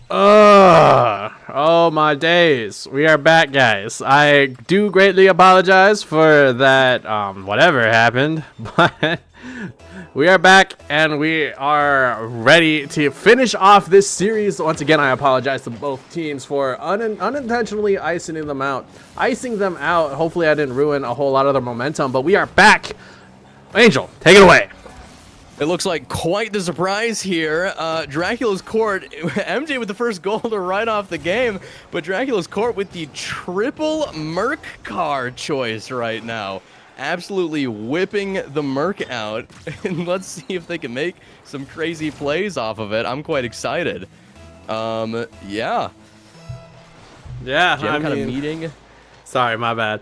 Oh my days. We are back, guys. I do greatly apologize for that, whatever happened, but we are back and we are ready to finish off this series. Once again, I apologize to both teams for unintentionally icing them out. Hopefully I didn't ruin a whole lot of their momentum, but we are back. Angel, take it away. It looks like quite the surprise here. Dracula's Court, MJ with the first goal to right off the game, but Dracula's Court with the triple Merc car choice right now. Absolutely whipping the Merc out. And let's see if they can make some crazy plays off of it. I'm quite excited. Yeah. Yeah, Jam kind of meeting. Sorry, my bad.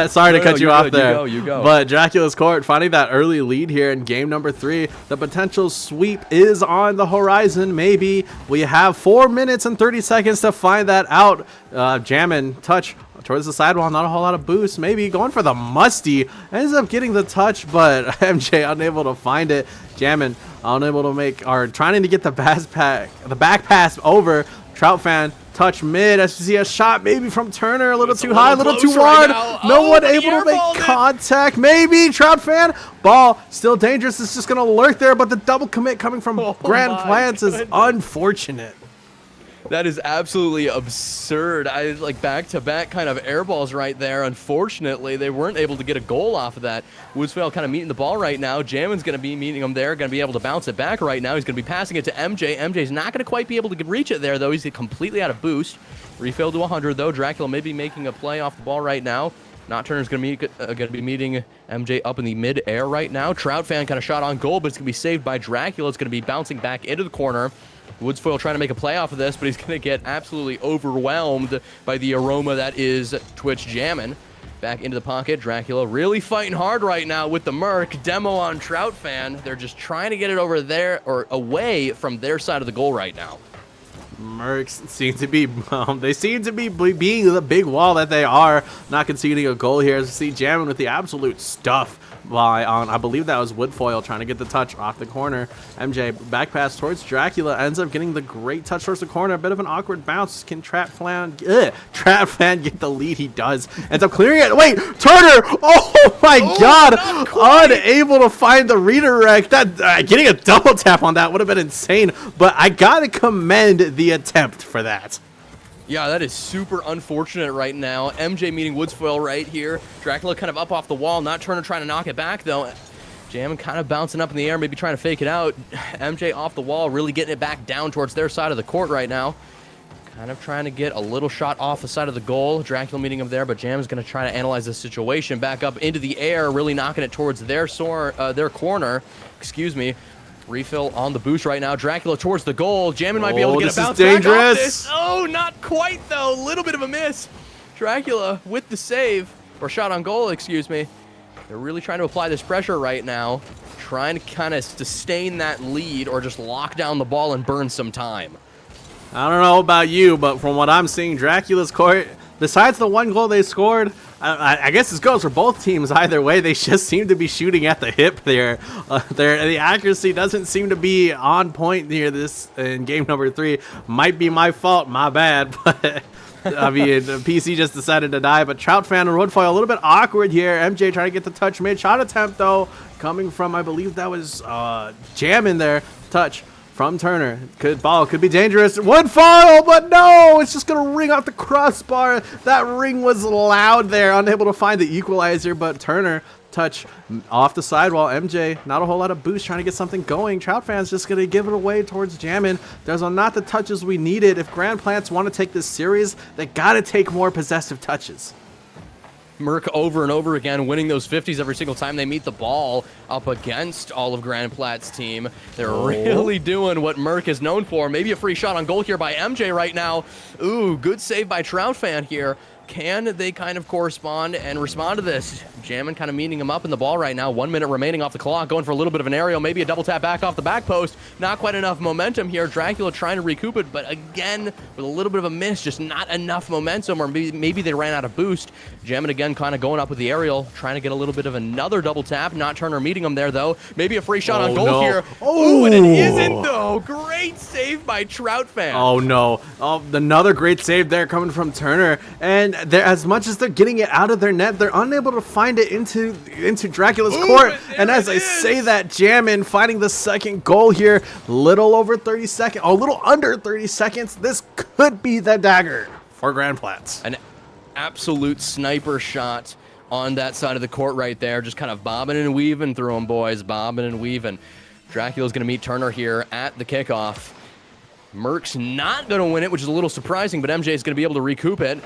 Sorry to cut you off there. You go. But Dracula's Court finding that early lead here in game number 3. The potential sweep is on the horizon. Maybe we have 4 minutes and 30 seconds to find that out. Jamming touch towards the sidewall. Not a whole lot of boost. Maybe going for the musty. Ends up getting the touch, but MJ unable to find it. Jamming unable to make, or trying to get the back pass over. Trout fan. Touch mid. I see a shot maybe from Turner. A little too high, a little too wide. No one able to make contact. Maybe Trout fan. Ball still dangerous. It's just going to lurk there, but the double commit coming from Grand Plants is unfortunate. That is absolutely absurd. I like back-to-back kind of air balls right there. Unfortunately, they weren't able to get a goal off of that. Woodsvale kind of meeting the ball right now. Jammin's going to be meeting him there, going to be able to bounce it back right now. He's going to be passing it to MJ. MJ's not going to quite be able to reach it there, though. He's completely out of boost. Refill to 100, though. Dracula may be making a play off the ball right now. Not Turner's going to be meeting MJ up in the mid-air right now. Trout fan kind of shot on goal, but it's going to be saved by Dracula. It's going to be bouncing back into the corner. Woodsfoil trying to make a play off of this, but he's going to get absolutely overwhelmed by the aroma that is Twitch Jammin'. Back into the pocket. Dracula really fighting hard right now with the Merc. Demo on Trout fan. They're just trying to get it over there or away from their side of the goal right now. Mercs seem to be, they seem to be being the big wall that they are, not conceding a goal here. As you see Jammin' with the absolute stuff by I believe that was Woodfoil trying to get the touch off the corner. MJ back pass towards Dracula, ends up getting the great touch towards the corner. A bit of an awkward bounce. Can Trap Fan get the lead? He does. Ends up clearing it. Wait, Turner! Oh my God! Unable to find the redirect. That getting a double tap on that would have been insane. But I gotta commend the attempt for that. Yeah, that is super unfortunate right now. MJ meeting Woodsfoil right here. Dracula kind of up off the wall. Not Turner trying to knock it back, though. Jammin' kind of bouncing up in the air, maybe trying to fake it out. MJ off the wall, really getting it back down towards their side of the court right now. Kind of trying to get a little shot off the side of the goal. Dracula meeting him there, but Jam's going to try to analyze the situation. Back up into the air, really knocking it towards their corner. Excuse me. Refill on the boost right now. Dracula towards the goal. Jammin' might be able to get a bounce back off this. Oh, not quite, though. A little bit of a miss. Dracula with the save, or shot on goal, excuse me. They're really trying to apply this pressure right now, trying to kind of sustain that lead or just lock down the ball and burn some time. I don't know about you, but from what I'm seeing, Dracula's Court, besides the one goal they scored, I guess this goes for both teams. Either way, they just seem to be shooting at the hip there. The accuracy doesn't seem to be on point near this in game number 3. Might be my fault, my bad. But I mean, the PC just decided to die. But Trout fan and Woodfoil a little bit awkward here. MJ trying to get the touch mid. Shot attempt, though, coming from, I believe that was Jam in there. Touch from Turner. Could be dangerous. Woodfoil, but no! It's just going to ring off the crossbar. That ring was loud there. Unable to find the equalizer, but Turner, touch off the sidewall. MJ, not a whole lot of boost, trying to get something going. Trout fans just going to give it away towards Jammin'. Those are not the touches we needed. If Grand Plants want to take this series, they got to take more possessive touches. Merc over and over again, winning those 50s every single time they meet the ball up against all of Grand Platte's team. They're really doing what Merc is known for. Maybe a free shot on goal here by MJ right now. Ooh, good save by Trout fan here. Can they kind of correspond and respond to this? Jammin kind of meeting him up in the ball right now. 1 minute remaining off the clock, going for a little bit of an aerial, maybe a double tap back off the back post. Not quite enough momentum here. Dracula trying to recoup it, but again, with a little bit of a miss, just not enough momentum, or maybe they ran out of boost. Jammin again kind of going up with the aerial, trying to get a little bit of another double tap. Not Turner meeting him there, though. Maybe a free shot on goal here. Oh, and it isn't, though. Great save by Trout fan. Oh, no. Oh, another great save there coming from Turner. And they're, as much as they're getting it out of their net, they're unable to find it into Dracula's court. And as I say that, Jammin finding the second goal here. Little over 30 seconds. Oh, a little under 30 seconds. This could be the dagger for Grand Plats. An absolute sniper shot on that side of the court right there. Just kind of bobbing and weaving through them, boys. Bobbing and weaving. Dracula's going to meet Turner here at the kickoff. Merck's not going to win it, which is a little surprising, but MJ is going to be able to recoup it.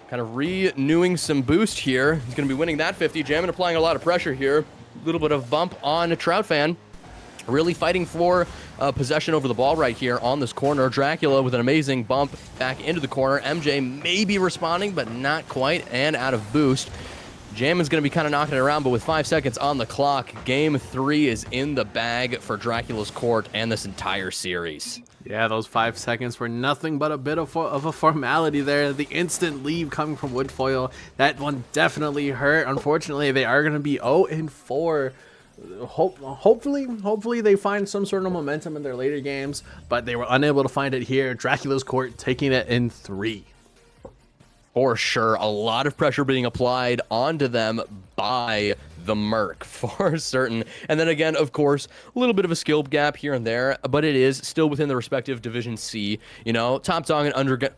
Kind of renewing some boost here. He's going to be winning that 50. Jammin applying a lot of pressure here. A little bit of bump on a Trout fan. Really fighting for possession over the ball right here on this corner. Dracula with an amazing bump back into the corner. MJ may be responding, but not quite, and out of boost. Jammin's going to be kind of knocking it around, but with 5 seconds on the clock, Game 3 is in the bag for Dracula's court and this entire series. Yeah, those 5 seconds were nothing but a bit of a formality there. The instant leave coming from Woodfoil, that one definitely hurt. Unfortunately, they are going to be 0-4. Hopefully they find some sort of momentum in their later games, but they were unable to find it here. Dracula's court taking it in 3. For sure, a lot of pressure being applied onto them by the Merc, for certain. And then again, of course, a little bit of a skill gap here and there, but it is still within the respective Division C. You know, top dog and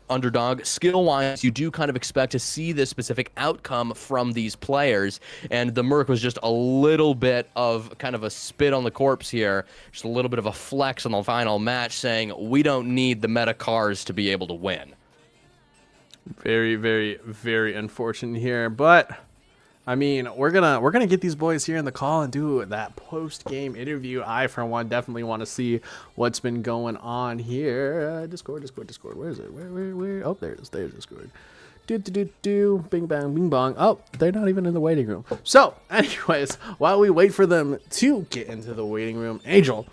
underdog, skill-wise, you do kind of expect to see this specific outcome from these players. And the Merc was just a little bit of kind of a spit on the corpse here, just a little bit of a flex on the final match, saying we don't need the meta cars to be able to win. Very, very, very unfortunate here, but I mean, we're gonna get these boys here in the call and do that post-game interview. I, for one, definitely want to see what's been going on here. Discord. Where is it? Where? Oh, there it is. There's Discord. Do. Bing bang, bing bong. Oh, they're not even in the waiting room. So, anyways, while we wait for them to get into the waiting room, Angel,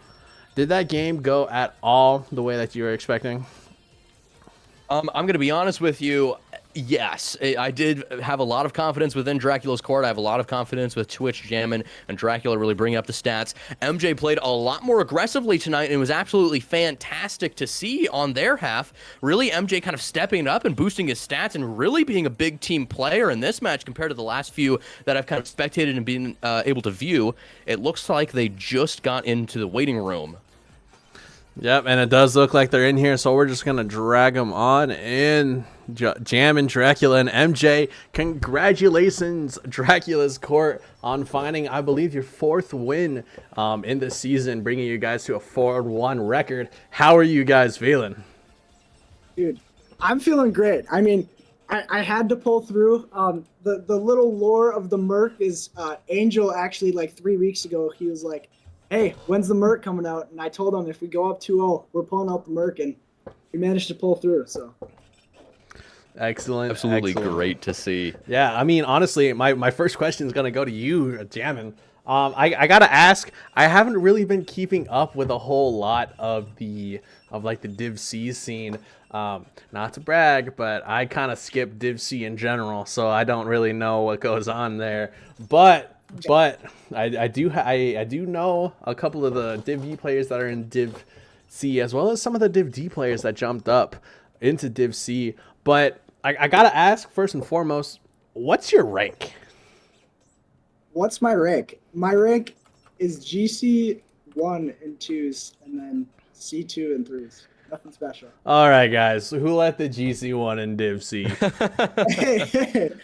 did that game go at all the way that you were expecting? I'm going to be honest with you. Yes, I did have a lot of confidence within Dracula's court. I have a lot of confidence with Twitch, Jammin, and Dracula really bringing up the stats. MJ played a lot more aggressively tonight, and it was absolutely fantastic to see on their half. Really, MJ kind of stepping up and boosting his stats and really being a big team player in this match compared to the last few that I've kind of spectated and been able to view. It looks like they just got into the waiting room. Yep, and it does look like they're in here, so we're just going to drag them on in. Jammin, Dracula, and MJ. Congratulations, Dracula's court, on finding, I believe, your 4th win in the season, bringing you guys to a 4-1 record. How are you guys feeling? Dude, I'm feeling great. I mean, I had to pull through. The little lore of the Merc is Angel actually, like 3 weeks ago, he was like, hey, when's the Merc coming out? And I told him if we go up 2-0, we're pulling out the Merc, and we managed to pull through. So, excellent. Absolutely excellent. Great to see. Yeah, I mean, honestly, my first question is going to go to you, Jammin. I got to ask, I haven't really been keeping up with a whole lot of the Div C scene. Not to brag, but I kind of skip Div C in general, so I don't really know what goes on there. But I do know a couple of the Div E players that are in Div C, as well as some of the Div D players that jumped up into Div C. But I gotta ask, first and foremost, what's your rank? What's my rank? My rank is GC 1 and 2s, and then C2 and 3s. Nothing special. All right, guys. Who let the GC1 in Div C?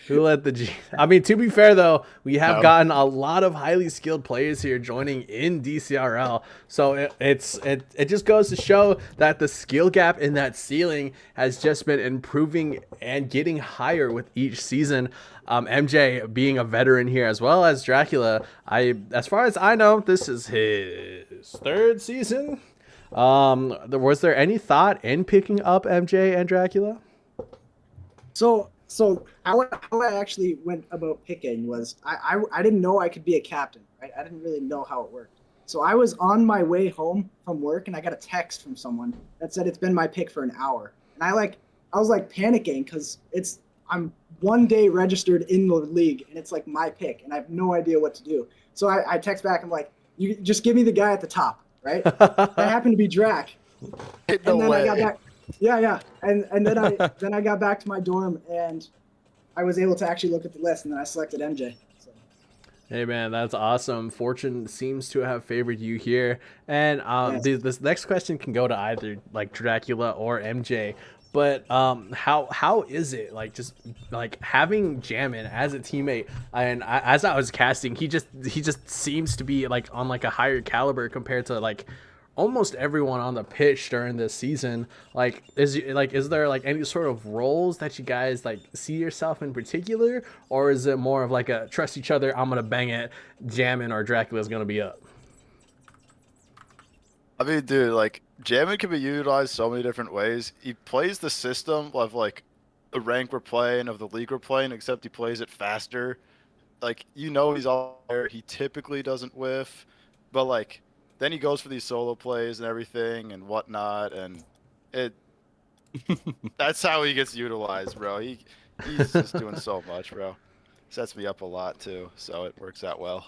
Who let the G? I mean, to be fair though, we have gotten a lot of highly skilled players here joining in DCRL. So it just goes to show that the skill gap in that ceiling has just been improving and getting higher with each season. MJ being a veteran here, as well as Dracula. As far as I know, this is his 3rd season. Was there any thought in picking up MJ and Dracula? So So how I actually went about picking was I didn't know I could be a captain, right? I didn't really know how it worked. So I was on my way home from work and I got a text from someone that said it's been my pick for an hour. And I was like panicking because I'm 1 day registered in the league and it's like my pick and I have no idea what to do. So I text back, I'm like, you just give me the guy at the top, right? That happened to be Drac. No And then way. I got back. Yeah. And then I got back to my dorm and I was able to actually look at the list, and then I selected MJ. So. Hey man, that's awesome. Fortune seems to have favored you here, and Yes. this next question can go to either like Dracula or MJ. But how is it like just like having Jammin as a teammate? And as I was casting, he just seems to be like on like a higher caliber compared to like almost everyone on the pitch during this season. Like is there like any sort of roles that you guys like see yourself in particular, or is it more of like a trust each other, I'm gonna bang it, Jammin or Dracula's gonna be up? I mean, dude, like jamming can be utilized so many different ways. He plays the system of like the rank we're playing, of the league we're playing, except he plays it faster. Like he's all there. He typically doesn't whiff, but like then he goes for these solo plays and everything and whatnot, and it that's how he gets utilized, bro. He's just doing so much, bro. Sets me up a lot too, so it works out well.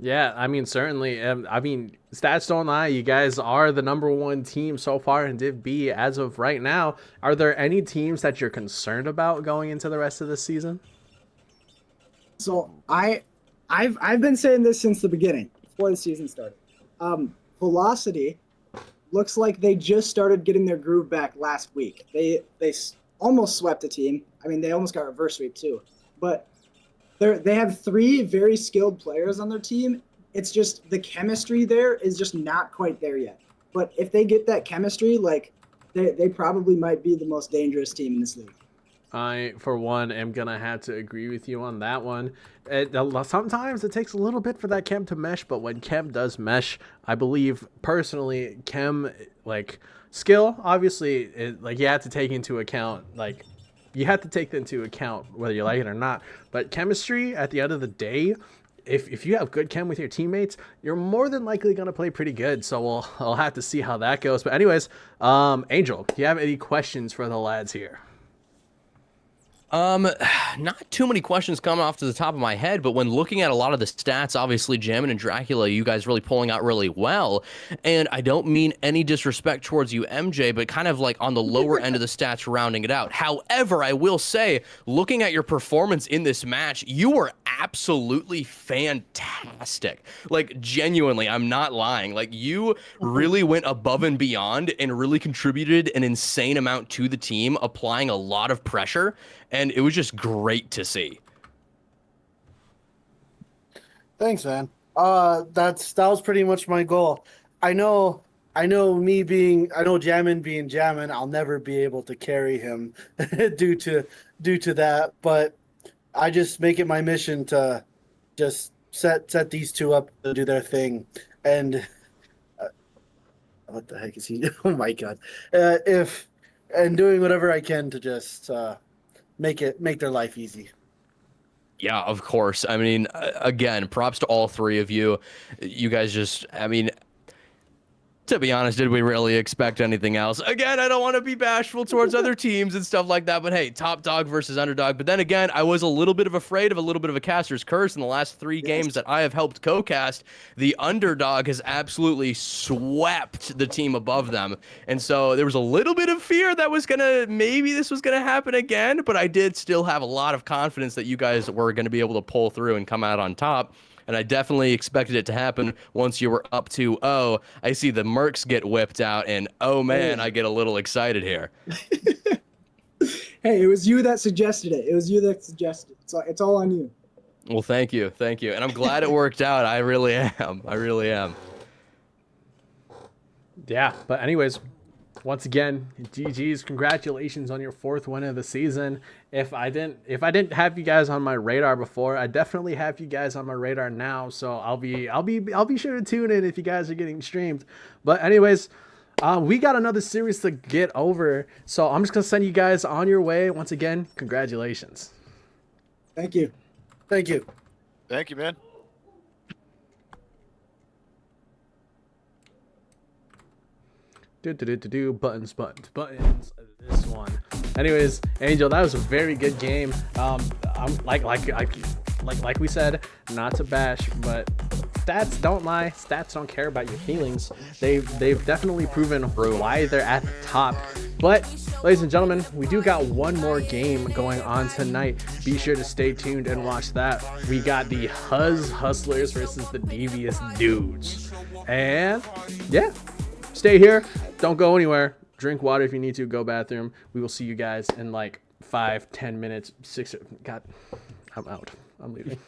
Yeah, I mean certainly. I mean stats don't lie. You guys are the number one team so far in Div B as of right now. Are there any teams that you're concerned about going into the rest of the season? So I've been saying this since the beginning, before the season started. Velocity looks like they just started getting their groove back last week. They almost swept a team. I mean, they almost got reverse sweep too. But they have 3 very skilled players on their team. It's just the chemistry there is just not quite there yet. But if they get that chemistry, like they probably might be the most dangerous team in this league. I, for one, am gonna have to agree with you on that one. Sometimes it takes a little bit for that chem to mesh, but when chem does mesh, I believe personally, chem like skill, obviously, like you have to take into account like you have to take into account whether you like it or not. But chemistry, at the end of the day, if you have good chem with your teammates, you're more than likely gonna play pretty good. So I'll have to see how that goes. But anyways, Angel, do you have any questions for the lads here? Not too many questions coming off to the top of my head, but when looking at a lot of the stats, obviously Jammin and Dracula, you guys really pulling out really well. And I don't mean any disrespect towards you, MJ, but kind of like on the lower end of the stats, rounding it out. However, I will say, looking at your performance in this match, you were absolutely fantastic. Like genuinely, I'm not lying. Like you really went above and beyond and really contributed an insane amount to the team, applying a lot of pressure. And it was just great to see. Thanks, man. That was pretty much my goal. I know I know Jammin being Jammin, I'll never be able to carry him due to that, but I just make it my mission to just set these two up to do their thing. And what the heck is he? Oh my god! If and doing whatever I can to just make their life easy. Yeah, of course. I mean, again, props to all 3 of you. You guys just, I mean, to be honest, did we really expect anything else? Again, I don't want to be bashful towards other teams and stuff like that, but hey, top dog versus underdog. But then again, I was a little bit of afraid of a little bit of a caster's curse in the last 3 games that I have helped co-cast. The underdog has absolutely swept the team above them. And so there was a little bit of fear that maybe this was gonna happen again, but I did still have a lot of confidence that you guys were gonna be able to pull through and come out on top. And I definitely expected it to happen once you were up 2-0. I see the Mercs get whipped out, and oh man, I get a little excited here. Hey, it was you that suggested it. It's all on you. Well, thank you, and I'm glad it worked out. I really am. Yeah, but anyways, once again, GG's, congratulations on your 4th win of the season. If I didn't have you guys on my radar before, I definitely have you guys on my radar now. So I'll be sure to tune in if you guys are getting streamed. But anyways, We got another series to get over, so I'm just gonna send you guys on your way. Once again, congratulations. Thank you. Thank you. Thank you, man. Buttons. This one. Anyways, Angel, that was a very good game. I'm like we said, not to bash, but stats don't lie. Stats don't care about your feelings. They've definitely proven why they're at the top. But ladies and gentlemen, we do got one more game going on tonight. Be sure to stay tuned and watch that. We got the Hustlers versus the Devious Dudes. And yeah, stay here. Don't go anywhere. Drink water if you need to. Go bathroom. We will see you guys in like 5-10 minutes. God, I'm out. I'm leaving.